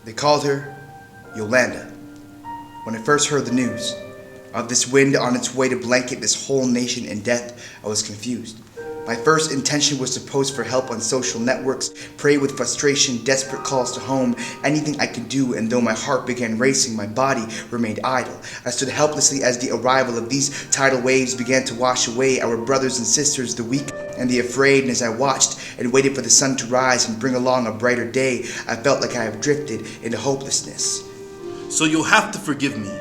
They called her Yolanda. When I first heard the news of this wind on its way to blanket this whole nation in death, I was confused. My first intention was to post for help on social networks, pray with frustration, desperate calls to home, anything I could do, and though my heart began racing, my body remained idle. I stood helplessly as the arrival of these tidal waves began to wash away our brothers and sisters, the weak and the afraid, and as I watched and waited for the sun to rise and bring along a brighter day, I felt like I have drifted into hopelessness. So you'll have to forgive me.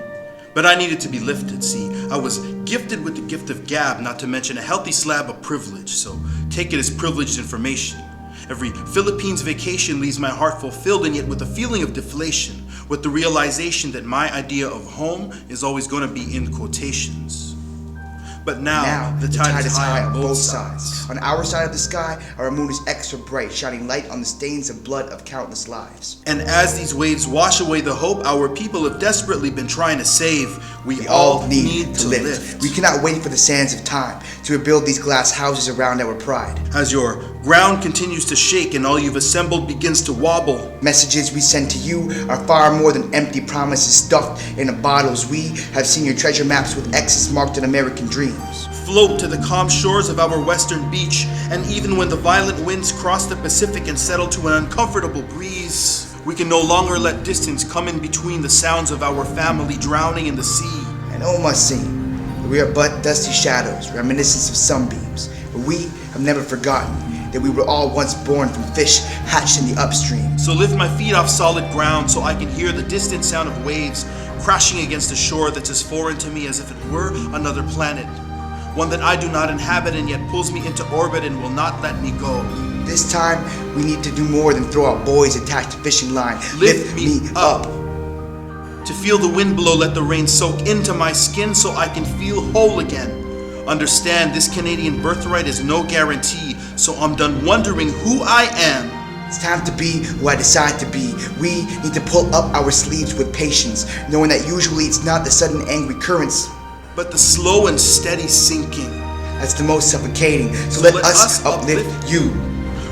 But I needed to be lifted. See, I was gifted with the gift of gab, not to mention a healthy slab of privilege, so take it as privileged information. Every Philippines vacation leaves my heart fulfilled and yet with a feeling of deflation, with the realization that my idea of home is always going to be in quotations. But now the tide is high on both sides. On our side of the sky, our moon is extra bright, shining light on the stains of blood of countless lives. And as these waves wash away the hope our people have desperately been trying to save, we all need to lift. We cannot wait for the sands of time to rebuild these glass houses around our pride. As your ground continues to shake and all you've assembled begins to wobble, messages we send to you are far more than empty promises stuffed in bottles. We have seen your treasure maps with X's marked on American dreams. Float to the calm shores of our western beach, and even when the violent winds cross the Pacific and settle to an uncomfortable breeze, we can no longer let distance come in between the sounds of our family drowning in the sea. And oh, must seem that we are but dusty shadows, reminiscence of sunbeams, but we have never forgotten that we were all once born from fish hatched in the upstream. So lift my feet off solid ground so I can hear the distant sound of waves crashing against a shore that's as foreign to me as if it were another planet. One that I do not inhabit and yet pulls me into orbit and will not let me go. This time, we need to do more than throw out buoys attached to fishing line. Lift me up. To feel the wind blow, let the rain soak into my skin so I can feel whole again. Understand, this Canadian birthright is no guarantee, so I'm done wondering who I am. It's time to be who I decide to be. We need to pull up our sleeves with patience, knowing that usually it's not the sudden angry currents, but the slow and steady sinking. That's the most suffocating. So let us uplift you.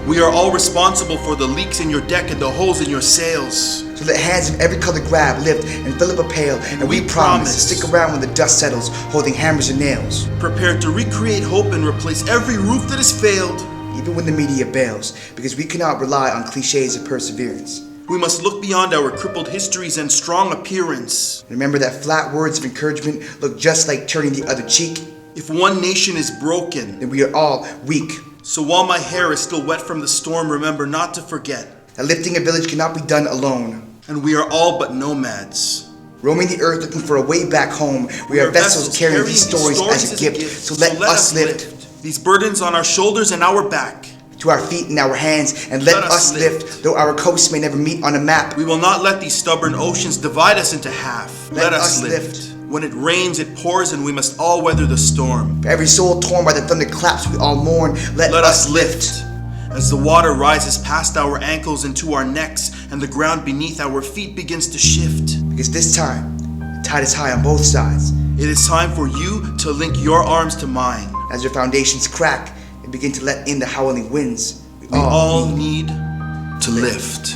We are all responsible for the leaks in your deck and the holes in your sails. So let hands of every color grab, lift, and fill up a pail. And we promise to stick around when the dust settles, holding hammers and nails. Prepared to recreate hope and replace every roof that has failed. Even when the media bails, because we cannot rely on cliches of perseverance. We must look beyond our crippled histories and strong appearance. Remember that flat words of encouragement look just like turning the other cheek. If one nation is broken, then we are all weak. So while my hair is still wet from the storm, remember not to forget that lifting a village cannot be done alone. And we are all but nomads, roaming the earth looking for a way back home. We are vessels carrying these stories as a gift. So let us lift these burdens on our shoulders and our back, to our feet and our hands, and let us lift, though our coasts may never meet on a map. We will not let these stubborn oceans divide us into half. Let us lift. When it rains, it pours, and we must all weather the storm. For every soul torn by the thunderclaps, we all mourn. Let us lift. As the water rises past our ankles into our necks, and the ground beneath our feet begins to shift. Because this time, the tide is high on both sides. It is time for you to link your arms to mine. As your foundations crack and begin to let in the howling winds, we all need to lift.